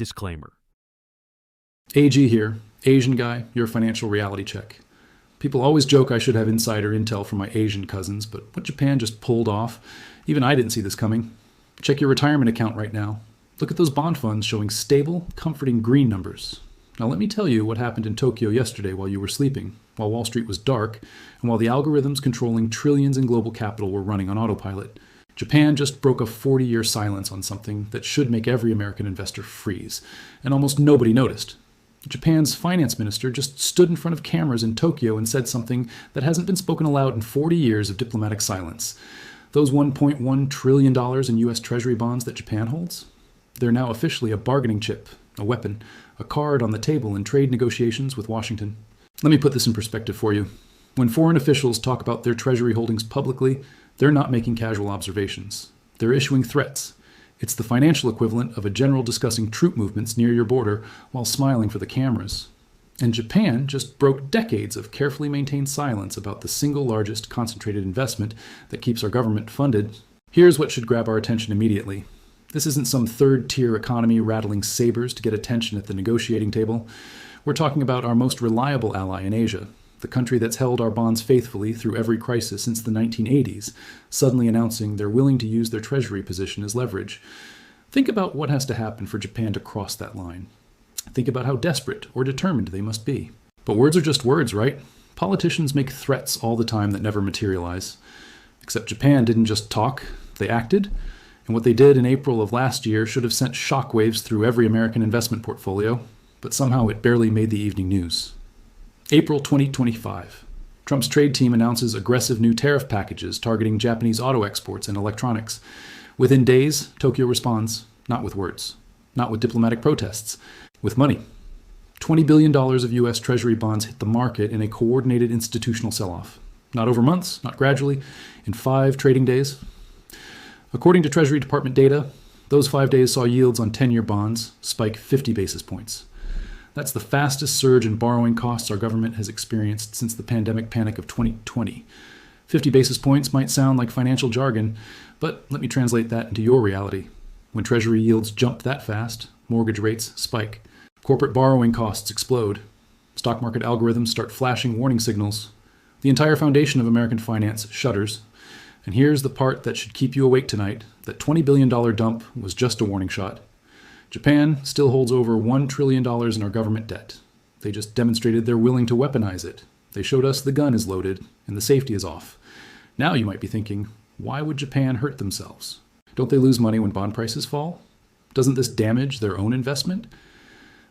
Disclaimer. AG here, Asian guy, your financial reality check. People always joke I should have insider intel from my Asian cousins, but what Japan just pulled off, even I didn't see this coming. Check your retirement account right now. Look at those bond funds showing stable, comforting green numbers. Now let me tell you what happened in Tokyo yesterday while you were sleeping, while Wall Street was dark, and while the algorithms controlling trillions in global capital were running on autopilot. Japan just broke a 40-year silence on something that should make every American investor freeze, and almost nobody noticed. Japan's finance minister just stood in front of cameras in Tokyo and said something that hasn't been spoken aloud in 40 years of diplomatic silence. Those $1.1 trillion in US Treasury bonds that Japan holds? They're now officially a bargaining chip, a weapon, a card on the table in trade negotiations with Washington. Let me put this in perspective for you. When foreign officials talk about their Treasury holdings publicly, they're not making casual observations. They're issuing threats. It's the financial equivalent of a general discussing troop movements near your border while smiling for the cameras. And Japan just broke decades of carefully maintained silence about the single largest concentrated investment that keeps our government funded. Here's what should grab our attention immediately. This isn't some third-tier economy rattling sabers to get attention at the negotiating table. We're talking about our most reliable ally in Asia, the country that's held our bonds faithfully through every crisis since the 1980s, suddenly announcing they're willing to use their treasury position as leverage. Think about what has to happen for Japan to cross that line. Think about how desperate or determined they must be. But words are just words, right? Politicians make threats all the time that never materialize. Except Japan didn't just talk, they acted. And what they did in April of last year should have sent shockwaves through every American investment portfolio, but somehow it barely made the evening news. April 2025. Trump's trade team announces aggressive new tariff packages targeting Japanese auto exports and electronics. Within days, Tokyo responds, not with words, not with diplomatic protests, with money. $20 billion of US Treasury bonds hit the market in a coordinated institutional sell-off. Not over months, not gradually, in 5 trading days. According to Treasury Department data, those 5 days saw yields on 10-year bonds spike 50 basis points. That's the fastest surge in borrowing costs our government has experienced since the pandemic panic of 2020. 50 basis points might sound like financial jargon, but let me translate that into your reality. When Treasury yields jump that fast, mortgage rates spike. Corporate borrowing costs explode. Stock market algorithms start flashing warning signals. The entire foundation of American finance shudders. And here's the part that should keep you awake tonight. That $20 billion dump was just a warning shot. Japan still holds over $1 trillion in our government debt. They just demonstrated they're willing to weaponize it. They showed us the gun is loaded and the safety is off. Now you might be thinking, why would Japan hurt themselves? Don't they lose money when bond prices fall? Doesn't this damage their own investment?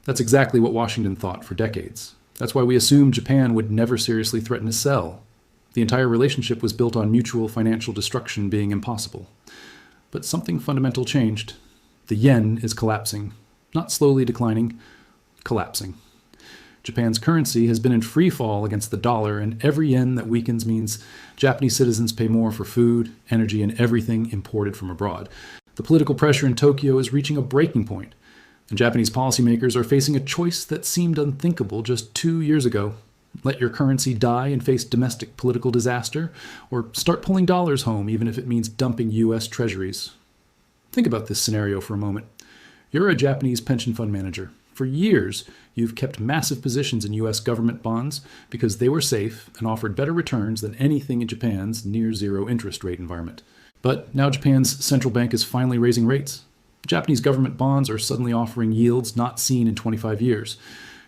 That's exactly what Washington thought for decades. That's why we assumed Japan would never seriously threaten to sell. The entire relationship was built on mutual financial destruction being impossible. But something fundamental changed. The yen is collapsing. Not slowly declining, collapsing. Japan's currency has been in free fall against the dollar, and every yen that weakens means Japanese citizens pay more for food, energy, and everything imported from abroad. The political pressure in Tokyo is reaching a breaking point, and Japanese policymakers are facing a choice that seemed unthinkable just 2 years ago. Let your currency die and face domestic political disaster, or start pulling dollars home even if it means dumping US Treasuries. Think about this scenario for a moment. You're a Japanese pension fund manager. For years, you've kept massive positions in US government bonds because they were safe and offered better returns than anything in Japan's near-zero interest rate environment. But now Japan's central bank is finally raising rates. Japanese government bonds are suddenly offering yields not seen in 25 years.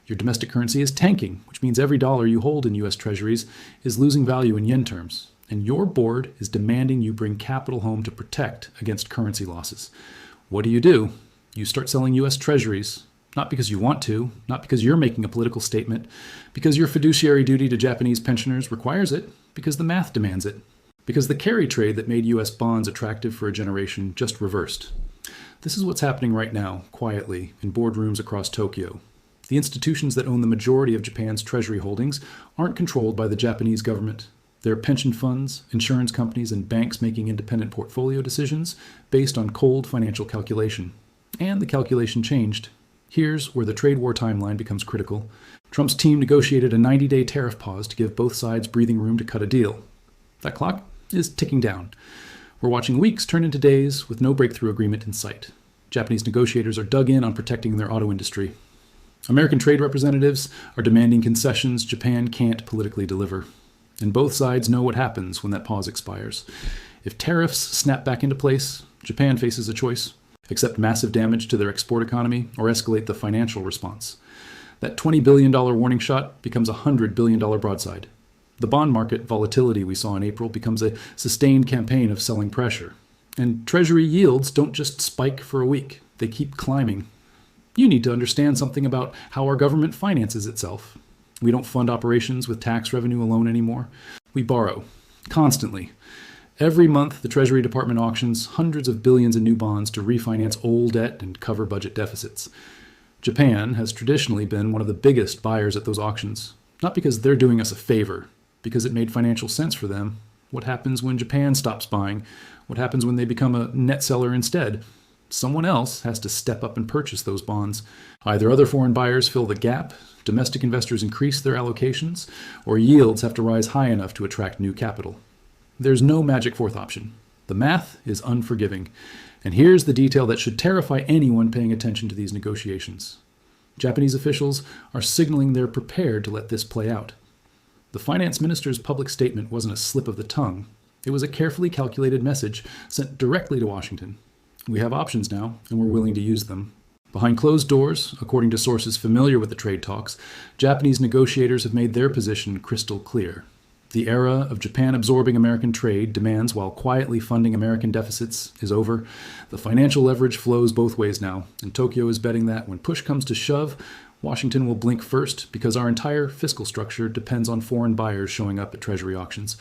Your domestic currency is tanking, which means every dollar you hold in US Treasuries is losing value in yen terms. And your board is demanding you bring capital home to protect against currency losses. What do? You start selling US Treasuries, not because you want to, not because you're making a political statement, because your fiduciary duty to Japanese pensioners requires it, because the math demands it, because the carry trade that made US bonds attractive for a generation just reversed. This is what's happening right now, quietly, in boardrooms across Tokyo. The institutions that own the majority of Japan's treasury holdings aren't controlled by the Japanese government. They're pension funds, insurance companies, and banks making independent portfolio decisions based on cold financial calculation. And the calculation changed. Here's where the trade war timeline becomes critical. Trump's team negotiated a 90-day tariff pause to give both sides breathing room to cut a deal. That clock is ticking down. We're watching weeks turn into days with no breakthrough agreement in sight. Japanese negotiators are dug in on protecting their auto industry. American trade representatives are demanding concessions Japan can't politically deliver. And both sides know what happens when that pause expires. If tariffs snap back into place, Japan faces a choice: accept massive damage to their export economy or escalate the financial response. That $20 billion warning shot becomes a $100 billion broadside. The bond market volatility we saw in April becomes a sustained campaign of selling pressure. And Treasury yields don't just spike for a week, they keep climbing. You need to understand something about how our government finances itself. We don't fund operations with tax revenue alone anymore. We borrow, constantly. Every month, the Treasury Department auctions hundreds of billions in new bonds to refinance old debt and cover budget deficits. Japan has traditionally been one of the biggest buyers at those auctions, not because they're doing us a favor, because it made financial sense for them. What happens when Japan stops buying? What happens when they become a net seller instead? Someone else has to step up and purchase those bonds. Either other foreign buyers fill the gap, domestic investors increase their allocations, or yields have to rise high enough to attract new capital. There's no magic fourth option. The math is unforgiving. And here's the detail that should terrify anyone paying attention to these negotiations. Japanese officials are signaling they're prepared to let this play out. The finance minister's public statement wasn't a slip of the tongue. It was a carefully calculated message sent directly to Washington. We have options now, and we're willing to use them. Behind closed doors, according to sources familiar with the trade talks, Japanese negotiators have made their position crystal clear. The era of Japan absorbing American trade demands while quietly funding American deficits is over. The financial leverage flows both ways now, and Tokyo is betting that when push comes to shove, Washington will blink first because our entire fiscal structure depends on foreign buyers showing up at Treasury auctions.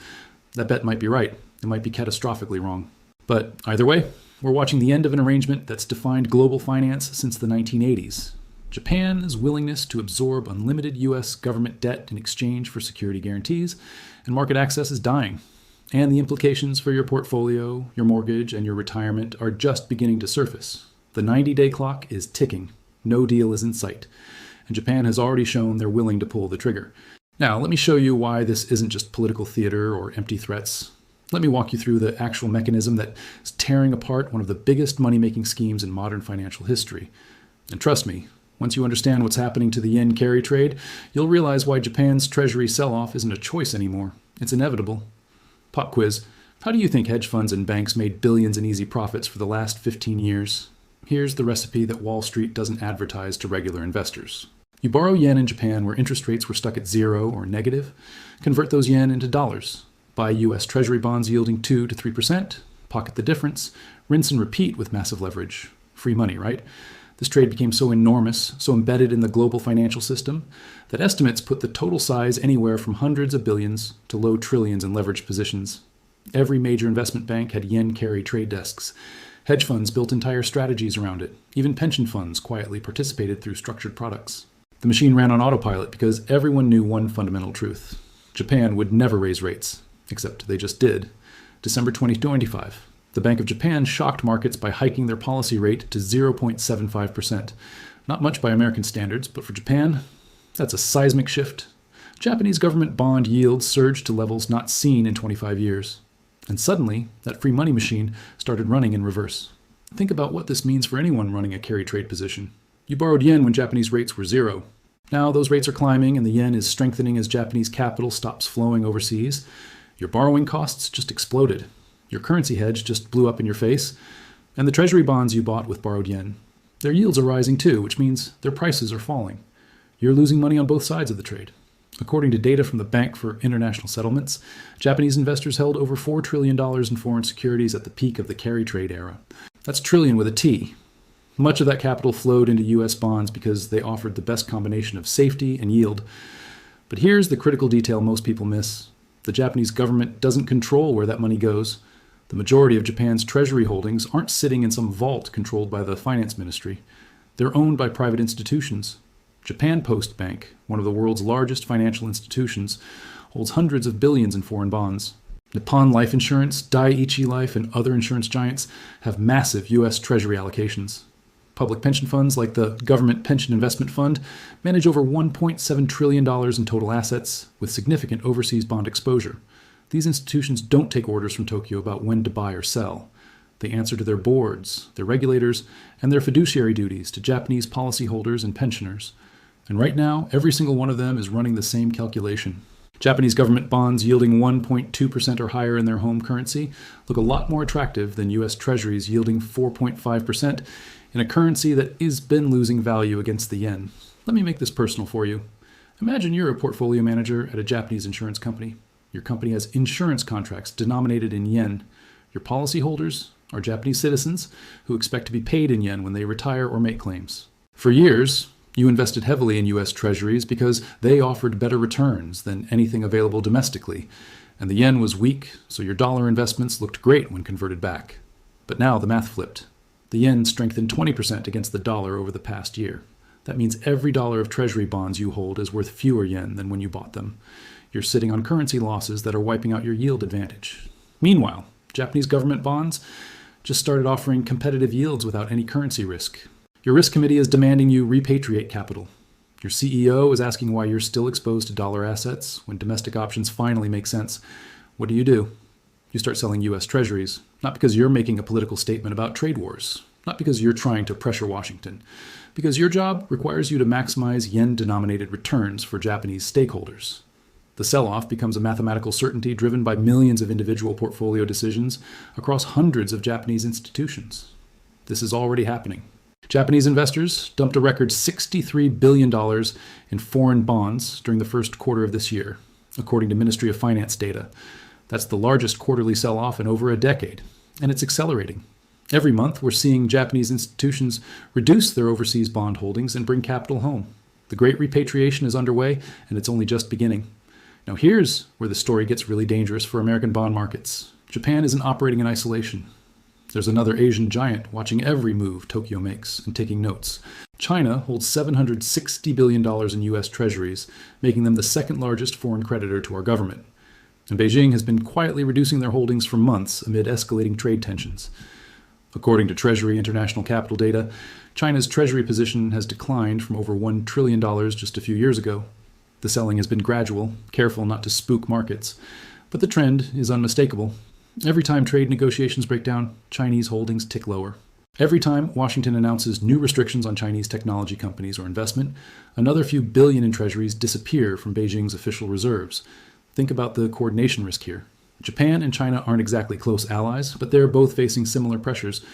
That bet might be right. It might be catastrophically wrong. But either way, we're watching the end of an arrangement that's defined global finance since the 1980s. Japan's willingness to absorb unlimited U.S. government debt in exchange for security guarantees and market access is dying. And the implications for your portfolio, your mortgage, and your retirement are just beginning to surface. The 90-day clock is ticking. No deal is in sight. And Japan has already shown they're willing to pull the trigger. Now, let me show you why this isn't just political theater or empty threats. Let me walk you through the actual mechanism that is tearing apart one of the biggest money-making schemes in modern financial history. And trust me, once you understand what's happening to the yen carry trade, you'll realize why Japan's treasury sell-off isn't a choice anymore. It's inevitable. Pop quiz. How do you think hedge funds and banks made billions in easy profits for the last 15 years? Here's the recipe that Wall Street doesn't advertise to regular investors. You borrow yen in Japan where interest rates were stuck at 0 or negative. Convert those yen into dollars. Buy US Treasury bonds yielding 2 to 3%, pocket the difference, rinse and repeat with massive leverage. Free money, right? This trade became so enormous, so embedded in the global financial system, that estimates put the total size anywhere from hundreds of billions to low trillions in leveraged positions. Every major investment bank had yen carry trade desks. Hedge funds built entire strategies around it. Even pension funds quietly participated through structured products. The machine ran on autopilot because everyone knew one fundamental truth. Japan would never raise rates. Except they just did. December 2025. The Bank of Japan shocked markets by hiking their policy rate to 0.75%. Not much by American standards, but for Japan, that's a seismic shift. Japanese government bond yields surged to levels not seen in 25 years. And suddenly, that free money machine started running in reverse. Think about what this means for anyone running a carry trade position. You borrowed yen when Japanese rates were 0. Now those rates are climbing and the yen is strengthening as Japanese capital stops flowing overseas. Your borrowing costs just exploded. Your currency hedge just blew up in your face. And the treasury bonds you bought with borrowed yen, their yields are rising too, which means their prices are falling. You're losing money on both sides of the trade. According to data from the Bank for International Settlements, Japanese investors held over $4 trillion in foreign securities at the peak of the carry trade era. That's trillion with a T. Much of that capital flowed into U.S. bonds because they offered the best combination of safety and yield. But here's the critical detail most people miss. The Japanese government doesn't control where that money goes. The majority of Japan's treasury holdings aren't sitting in some vault controlled by the finance ministry. They're owned by private institutions. Japan Post Bank, one of the world's largest financial institutions, holds hundreds of billions in foreign bonds. Nippon Life Insurance, Dai-ichi Life, and other insurance giants have massive U.S. Treasury allocations. Public pension funds like the Government Pension Investment Fund manage over $1.7 trillion in total assets with significant overseas bond exposure. These institutions don't take orders from Tokyo about when to buy or sell. They answer to their boards, their regulators, and their fiduciary duties to Japanese policyholders and pensioners. And right now, every single one of them is running the same calculation. Japanese government bonds yielding 1.2% or higher in their home currency look a lot more attractive than US Treasuries yielding 4.5% in a currency that has been losing value against the yen. Let me make this personal for you. Imagine you're a portfolio manager at a Japanese insurance company. Your company has insurance contracts denominated in yen. Your policyholders are Japanese citizens who expect to be paid in yen when they retire or make claims. For years, you invested heavily in US Treasuries because they offered better returns than anything available domestically, and the yen was weak, so your dollar investments looked great when converted back. But now the math flipped. The yen strengthened 20% against the dollar over the past year. That means every dollar of Treasury bonds you hold is worth fewer yen than when you bought them. You're sitting on currency losses that are wiping out your yield advantage. Meanwhile, Japanese government bonds just started offering competitive yields without any currency risk. Your risk committee is demanding you repatriate capital. Your CEO is asking why you're still exposed to dollar assets when domestic options finally make sense. What do? You start selling US Treasuries, not because you're making a political statement about trade wars, not because you're trying to pressure Washington, because your job requires you to maximize yen-denominated returns for Japanese stakeholders. The sell-off becomes a mathematical certainty driven by millions of individual portfolio decisions across hundreds of Japanese institutions. This is already happening. Japanese investors dumped a record $63 billion in foreign bonds during the first quarter of this year, according to Ministry of Finance data. That's the largest quarterly sell-off in over a decade, and it's accelerating. Every month, we're seeing Japanese institutions reduce their overseas bond holdings and bring capital home. The great repatriation is underway, and it's only just beginning. Now here's where the story gets really dangerous for American bond markets. Japan isn't operating in isolation. There's another Asian giant watching every move Tokyo makes and taking notes. China holds $760 billion in US Treasuries, making them the second largest foreign creditor to our government. And Beijing has been quietly reducing their holdings for months amid escalating trade tensions. According to Treasury International Capital data, China's Treasury position has declined from over $1 trillion just a few years ago. The selling has been gradual, careful not to spook markets, but the trend is unmistakable. Every time trade negotiations break down, Chinese holdings tick lower. Every time Washington announces new restrictions on Chinese technology companies or investment, another few billion in treasuries disappear from Beijing's official reserves. Think about the coordination risk here. Japan and China aren't exactly close allies, but they're both facing similar pressures.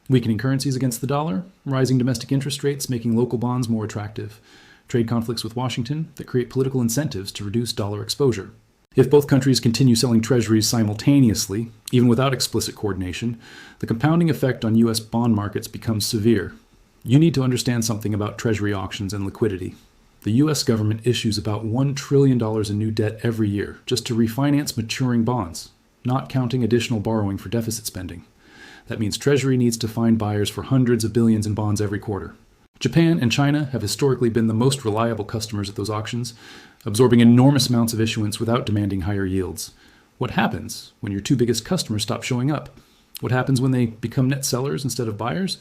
Weakening currencies against the dollar, rising domestic interest rates making local bonds more attractive, trade conflicts with Washington that create political incentives to reduce dollar exposure. If both countries continue selling treasuries simultaneously, even without explicit coordination, the compounding effect on U.S. bond markets becomes severe. You need to understand something about treasury auctions and liquidity. The U.S. government issues about $1 trillion in new debt every year just to refinance maturing bonds, not counting additional borrowing for deficit spending. That means Treasury needs to find buyers for hundreds of billions in bonds every quarter. Japan and China have historically been the most reliable customers at those auctions, absorbing enormous amounts of issuance without demanding higher yields. What happens when your two biggest customers stop showing up? What happens when they become net sellers instead of buyers?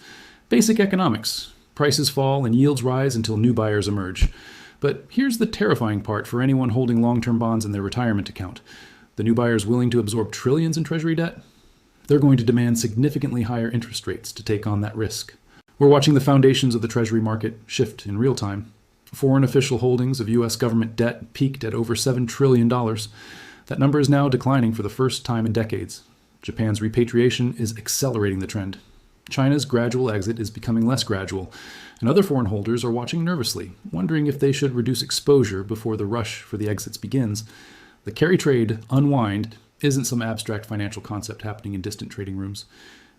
Basic economics. Prices fall and yields rise until new buyers emerge. But here's the terrifying part for anyone holding long-term bonds in their retirement account. The new buyers willing to absorb trillions in Treasury debt? They're going to demand significantly higher interest rates to take on that risk. We're watching the foundations of the Treasury market shift in real time. Foreign official holdings of U.S. government debt peaked at over $7 trillion. That number is now declining for the first time in decades. Japan's repatriation is accelerating the trend. China's gradual exit is becoming less gradual, and other foreign holders are watching nervously, wondering if they should reduce exposure before the rush for the exits begins. The carry trade unwind isn't some abstract financial concept happening in distant trading rooms.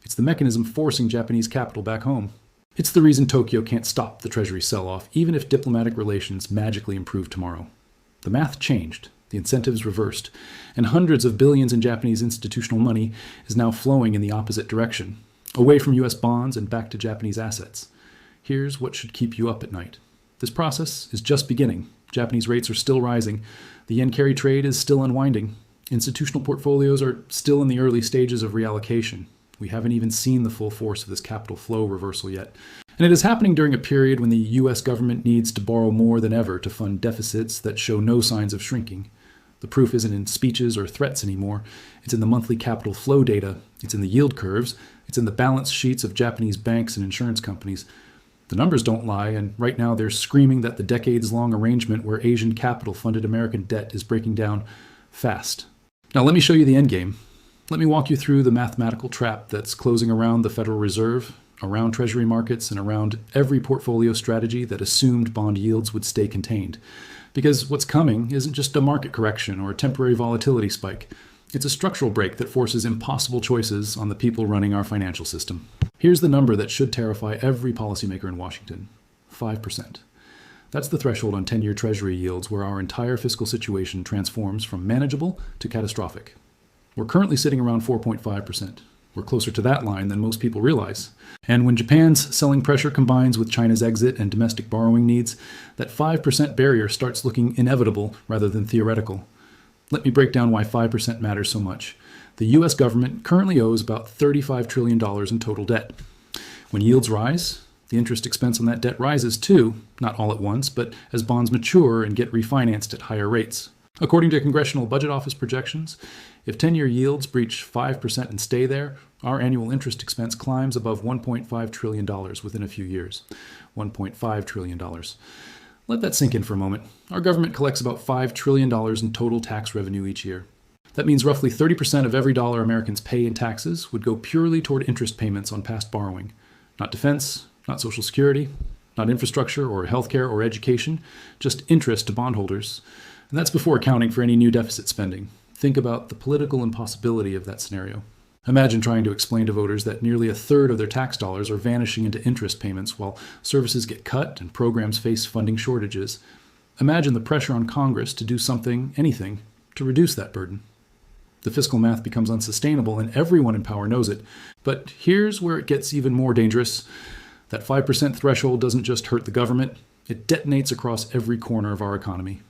It's the mechanism forcing Japanese capital back home. It's the reason Tokyo can't stop the Treasury sell-off, even if diplomatic relations magically improve tomorrow. The math changed, the incentives reversed, and hundreds of billions in Japanese institutional money is now flowing in the opposite direction, away from U.S. bonds and back to Japanese assets. Here's what should keep you up at night. This process is just beginning. Japanese rates are still rising. The yen carry trade is still unwinding. Institutional portfolios are still in the early stages of reallocation. We haven't even seen the full force of this capital flow reversal yet. And it is happening during a period when the U.S. government needs to borrow more than ever to fund deficits that show no signs of shrinking. The proof isn't in speeches or threats anymore. It's in the monthly capital flow data. It's in the yield curves. It's in the balance sheets of Japanese banks and insurance companies. The numbers don't lie, and right now they're screaming that the decades-long arrangement where Asian capital funded American debt is breaking down fast. Now let me show you the endgame. Let me walk you through the mathematical trap that's closing around the Federal Reserve, around Treasury markets, and around every portfolio strategy that assumed bond yields would stay contained. Because what's coming isn't just a market correction or a temporary volatility spike. It's a structural break that forces impossible choices on the people running our financial system. Here's the number that should terrify every policymaker in Washington: 5%. That's the threshold on 10-year Treasury yields where our entire fiscal situation transforms from manageable to catastrophic. We're currently sitting around 4.5%. We're closer to that line than most people realize. And when Japan's selling pressure combines with China's exit and domestic borrowing needs, that 5% barrier starts looking inevitable rather than theoretical. Let me break down why 5% matters so much. The US government currently owes about $35 trillion in total debt. When yields rise, the interest expense on that debt rises too, not all at once, but as bonds mature and get refinanced at higher rates. According to Congressional Budget Office projections, if 10-year yields breach 5% and stay there, our annual interest expense climbs above $1.5 trillion within a few years. $1.5 trillion. Let that sink in for a moment. Our government collects about $5 trillion in total tax revenue each year. That means roughly 30% of every dollar Americans pay in taxes would go purely toward interest payments on past borrowing. Not defense, not Social Security, not infrastructure or healthcare or education, just interest to bondholders. And that's before accounting for any new deficit spending. Think about the political impossibility of that scenario. Imagine trying to explain to voters that nearly a third of their tax dollars are vanishing into interest payments while services get cut and programs face funding shortages. Imagine the pressure on Congress to do something, anything, to reduce that burden. The fiscal math becomes unsustainable and everyone in power knows it. But here's where it gets even more dangerous. That 5% threshold doesn't just hurt the government, it detonates across every corner of our economy.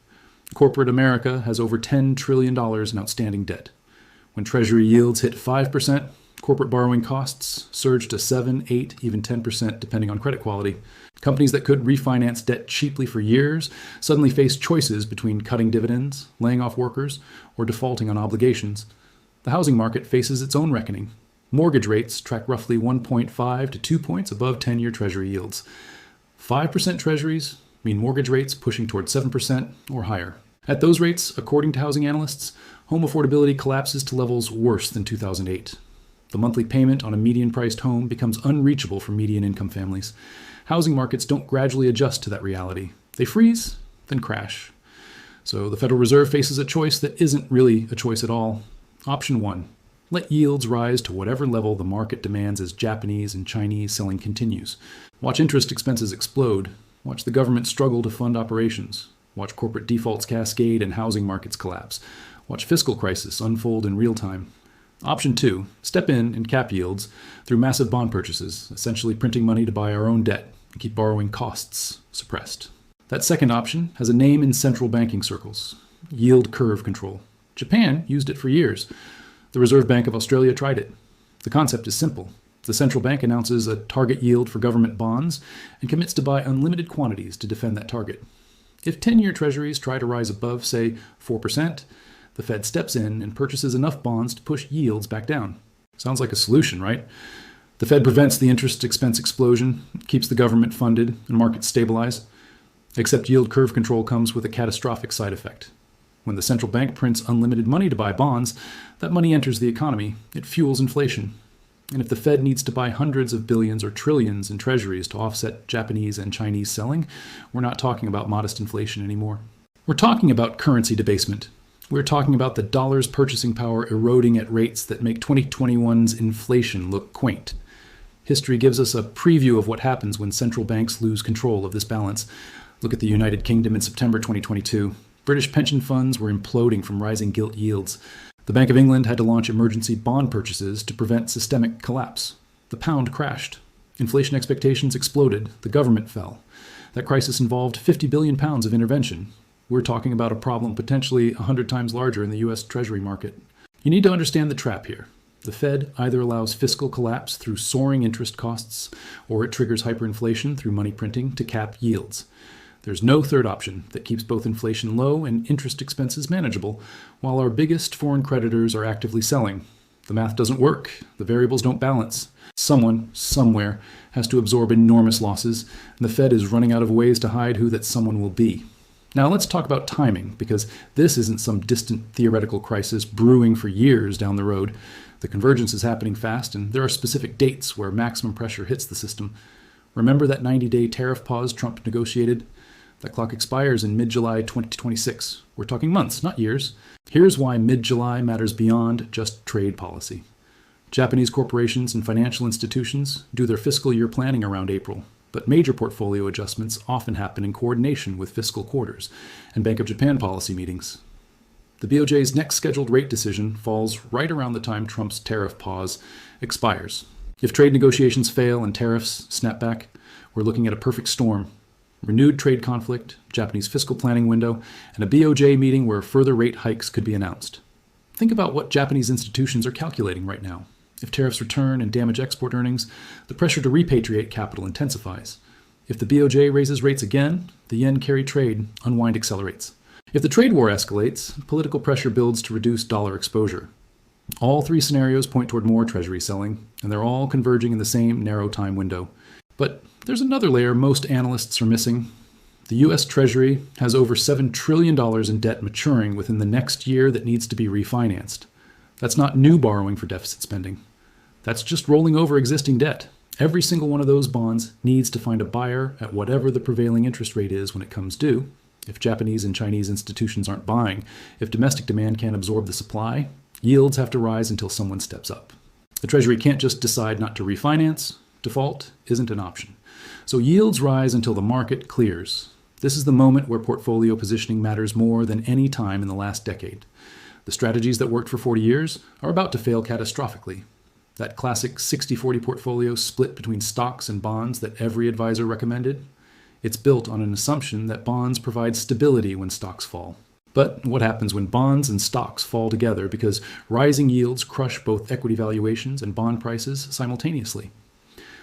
Corporate America has over $10 trillion in outstanding debt. When Treasury yields hit 5%, corporate borrowing costs surge to 7, 8, even 10% depending on credit quality. Companies that could refinance debt cheaply for years suddenly face choices between cutting dividends, laying off workers, or defaulting on obligations. The housing market faces its own reckoning. Mortgage rates track roughly 1.5 to 2 points above 10-year Treasury yields. 5% Treasuries mean mortgage rates pushing toward 7% or higher. At those rates, according to housing analysts, home affordability collapses to levels worse than 2008. The monthly payment on a median-priced home becomes unreachable for median-income families. Housing markets don't gradually adjust to that reality. They freeze, then crash. So the Federal Reserve faces a choice that isn't really a choice at all. Option 1. Let yields rise to whatever level the market demands as Japanese and Chinese selling continues. Watch interest expenses explode. Watch the government struggle to fund operations. Watch corporate defaults cascade and housing markets collapse. Watch fiscal crisis unfold in real time. Option 2, step in and cap yields through massive bond purchases, essentially printing money to buy our own debt and keep borrowing costs suppressed. That second option has a name in central banking circles: yield curve control. Japan used it for years. The Reserve Bank of Australia tried it. The concept is simple. The central bank announces a target yield for government bonds and commits to buy unlimited quantities to defend that target. If 10-year Treasuries try to rise above, say, 4%, the Fed steps in and purchases enough bonds to push yields back down. Sounds like a solution, right? The Fed prevents the interest expense explosion, keeps the government funded, and markets stabilize. Except yield curve control comes with a catastrophic side effect. When the central bank prints unlimited money to buy bonds, that money enters the economy. It fuels inflation. And if the Fed needs to buy hundreds of billions or trillions in treasuries to offset Japanese and Chinese selling, we're not talking about modest inflation anymore. We're talking about currency debasement. We're talking about the dollar's purchasing power eroding at rates that make 2021's inflation look quaint. History gives us a preview of what happens when central banks lose control of this balance. Look at the United Kingdom in September 2022. British pension funds were imploding from rising gilt yields. The Bank of England had to launch emergency bond purchases to prevent systemic collapse. The pound crashed. Inflation expectations exploded. The government fell. That crisis involved £50 billion of intervention. We're talking about a problem potentially 100 times larger in the US Treasury market. You need to understand the trap here. The Fed either allows fiscal collapse through soaring interest costs, or it triggers hyperinflation through money printing to cap yields. There's no third option that keeps both inflation low and interest expenses manageable, while our biggest foreign creditors are actively selling. The math doesn't work. The variables don't balance. Someone, somewhere, has to absorb enormous losses, and the Fed is running out of ways to hide who that someone will be. Now let's talk about timing, because this isn't some distant theoretical crisis brewing for years down the road. The convergence is happening fast, and there are specific dates where maximum pressure hits the system. Remember that 90-day tariff pause Trump negotiated? That clock expires in mid-July 2026. We're talking months, not years. Here's why mid-July matters beyond just trade policy. Japanese corporations and financial institutions do their fiscal year planning around April, but major portfolio adjustments often happen in coordination with fiscal quarters and Bank of Japan policy meetings. The BOJ's next scheduled rate decision falls right around the time Trump's tariff pause expires. If trade negotiations fail and tariffs snap back, we're looking at a perfect storm. Renewed trade conflict, Japanese fiscal planning window, and a BOJ meeting where further rate hikes could be announced. Think about what Japanese institutions are calculating right now. If tariffs return and damage export earnings, the pressure to repatriate capital intensifies. If the BOJ raises rates again, the yen carry trade unwind accelerates. If the trade war escalates, political pressure builds to reduce dollar exposure. All three scenarios point toward more Treasury selling, and they're all converging in the same narrow time window. But there's another layer most analysts are missing. The US Treasury has over $7 trillion in debt maturing within the next year that needs to be refinanced. That's not new borrowing for deficit spending. That's just rolling over existing debt. Every single one of those bonds needs to find a buyer at whatever the prevailing interest rate is when it comes due. If Japanese and Chinese institutions aren't buying, if domestic demand can't absorb the supply, yields have to rise until someone steps up. The Treasury can't just decide not to refinance. Default isn't an option. So yields rise until the market clears. This is the moment where portfolio positioning matters more than any time in the last decade. The strategies that worked for 40 years are about to fail catastrophically. That classic 60-40 portfolio split between stocks and bonds that every advisor recommended, it's built on an assumption that bonds provide stability when stocks fall. But what happens when bonds and stocks fall together because rising yields crush both equity valuations and bond prices simultaneously?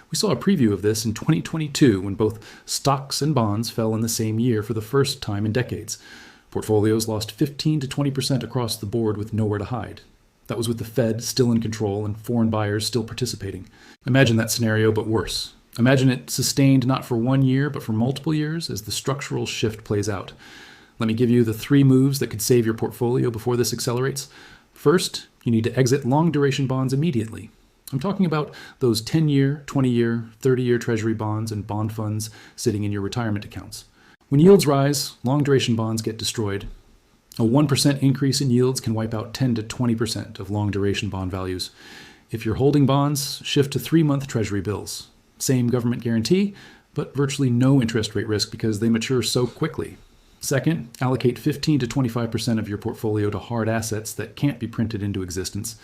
We saw a preview of this in 2022 when both stocks and bonds fell in the same year for the first time in decades. Portfolios lost 15 to 20% across the board with nowhere to hide. That was with the Fed still in control and foreign buyers still participating. Imagine that scenario, but worse. Imagine it sustained not for 1 year, but for multiple years as the structural shift plays out. Let me give you the 3 moves that could save your portfolio before this accelerates. First, you need to exit long-duration bonds immediately. I'm talking about those 10-year, 20-year, 30-year Treasury bonds and bond funds sitting in your retirement accounts. When yields rise, long-duration bonds get destroyed. A 1% increase in yields can wipe out 10 to 20% of long-duration bond values. If you're holding bonds, shift to 3-month Treasury bills. Same government guarantee, but virtually no interest rate risk because they mature so quickly. Second, allocate 15 to 25% of your portfolio to hard assets that can't be printed into existence.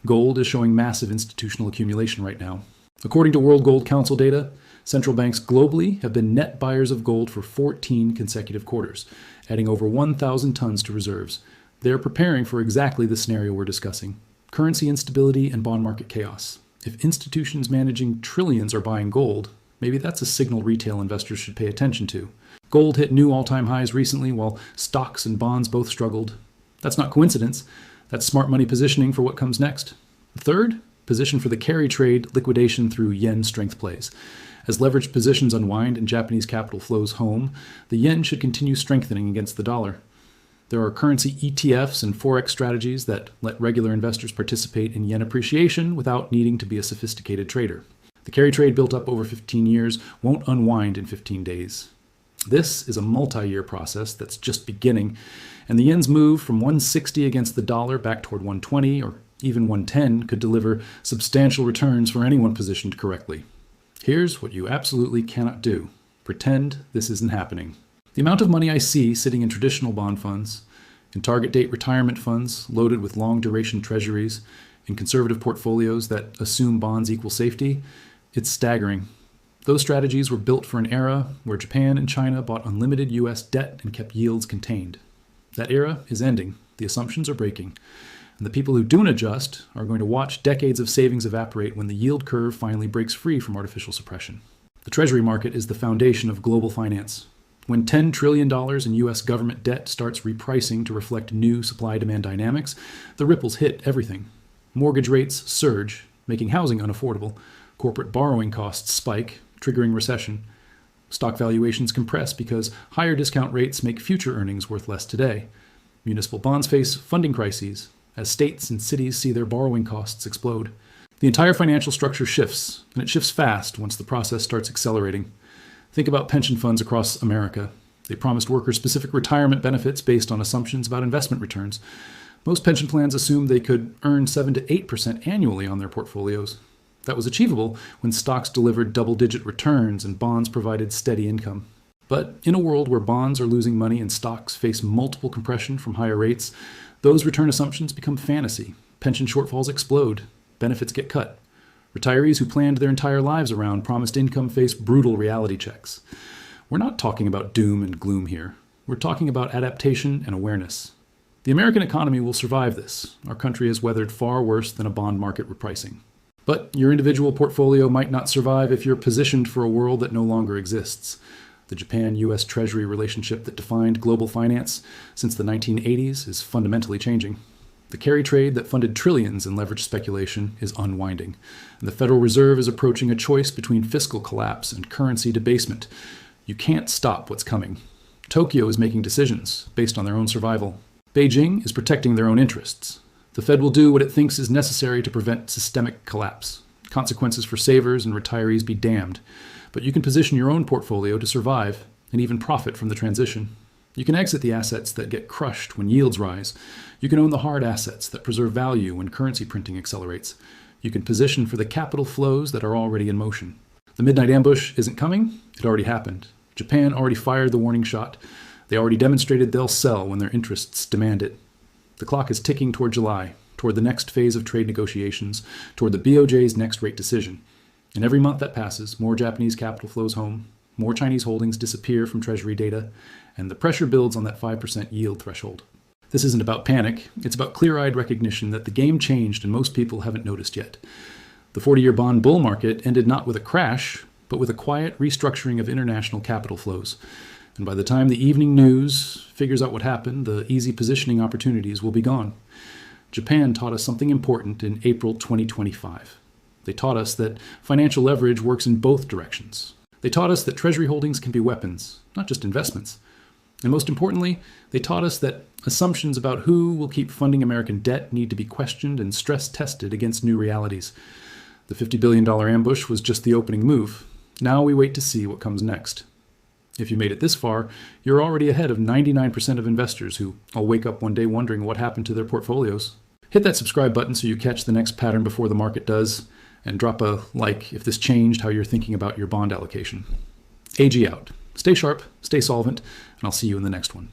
Gold is showing massive institutional accumulation right now. According to World Gold Council data, central banks globally have been net buyers of gold for 14 consecutive quarters, adding over 1,000 tons to reserves. They're preparing for exactly the scenario we're discussing: currency instability and bond market chaos. If institutions managing trillions are buying gold, maybe that's a signal retail investors should pay attention to. Gold hit new all-time highs recently while stocks and bonds both struggled. That's not coincidence. That's smart money positioning for what comes next. Third, position for the carry trade liquidation through yen strength plays. As leveraged positions unwind and Japanese capital flows home, the yen should continue strengthening against the dollar. There are currency ETFs and forex strategies that let regular investors participate in yen appreciation without needing to be a sophisticated trader. The carry trade built up over 15 years won't unwind in 15 days. This is a multi-year process that's just beginning, and the yen's move from 160 against the dollar back toward 120 or even 110 could deliver substantial returns for anyone positioned correctly. Here's what you absolutely cannot do: pretend this isn't happening. The amount of money I see sitting in traditional bond funds, in target date retirement funds loaded with long-duration treasuries, in conservative portfolios that assume bonds equal safety, it's staggering. Those strategies were built for an era where Japan and China bought unlimited US debt and kept yields contained. That era is ending. The assumptions are breaking. And the people who don't adjust are going to watch decades of savings evaporate when the yield curve finally breaks free from artificial suppression. The Treasury market is the foundation of global finance. When $10 trillion in US government debt starts repricing to reflect new supply-demand dynamics, the ripples hit everything. Mortgage rates surge, making housing unaffordable. Corporate borrowing costs spike, triggering recession. Stock valuations compress because higher discount rates make future earnings worth less today. Municipal bonds face funding crises as states and cities see their borrowing costs explode. The entire financial structure shifts, and it shifts fast once the process starts accelerating. Think about pension funds across America. They promised workers specific retirement benefits based on assumptions about investment returns. Most pension plans assumed they could earn 7 to 8% annually on their portfolios. That was achievable when stocks delivered double-digit returns and bonds provided steady income. But in a world where bonds are losing money and stocks face multiple compression from higher rates, those return assumptions become fantasy. Pension shortfalls explode. Benefits get cut. Retirees who planned their entire lives around promised income face brutal reality checks. We're not talking about doom and gloom here. We're talking about adaptation and awareness. The American economy will survive this. Our country has weathered far worse than a bond market repricing. But your individual portfolio might not survive if you're positioned for a world that no longer exists. The Japan-US Treasury relationship that defined global finance since the 1980s is fundamentally changing. The carry trade that funded trillions in leveraged speculation is unwinding. And the Federal Reserve is approaching a choice between fiscal collapse and currency debasement. You can't stop what's coming. Tokyo is making decisions based on their own survival. Beijing is protecting their own interests. The Fed will do what it thinks is necessary to prevent systemic collapse. Consequences for savers and retirees be damned. But you can position your own portfolio to survive and even profit from the transition. You can exit the assets that get crushed when yields rise. You can own the hard assets that preserve value when currency printing accelerates. You can position for the capital flows that are already in motion. The midnight ambush isn't coming. It already happened. Japan already fired the warning shot. They already demonstrated they'll sell when their interests demand it. The clock is ticking toward July, toward the next phase of trade negotiations, toward the BOJ's next rate decision. And every month that passes, more Japanese capital flows home, more Chinese holdings disappear from Treasury data, and the pressure builds on that 5% yield threshold. This isn't about panic. It's about clear-eyed recognition that the game changed and most people haven't noticed yet. The 40-year bond bull market ended not with a crash, but with a quiet restructuring of international capital flows. And by the time the evening news figures out what happened, the easy positioning opportunities will be gone. Japan taught us something important in April 2025. They taught us that financial leverage works in both directions. They taught us that Treasury holdings can be weapons, not just investments. And most importantly, they taught us that assumptions about who will keep funding American debt need to be questioned and stress-tested against new realities. The $50 billion ambush was just the opening move. Now we wait to see what comes next. If you made it this far, you're already ahead of 99% of investors who all wake up one day wondering what happened to their portfolios. Hit that subscribe button so you catch the next pattern before the market does, and drop a like if this changed how you're thinking about your bond allocation. AG out. Stay sharp, stay solvent, and I'll see you in the next one.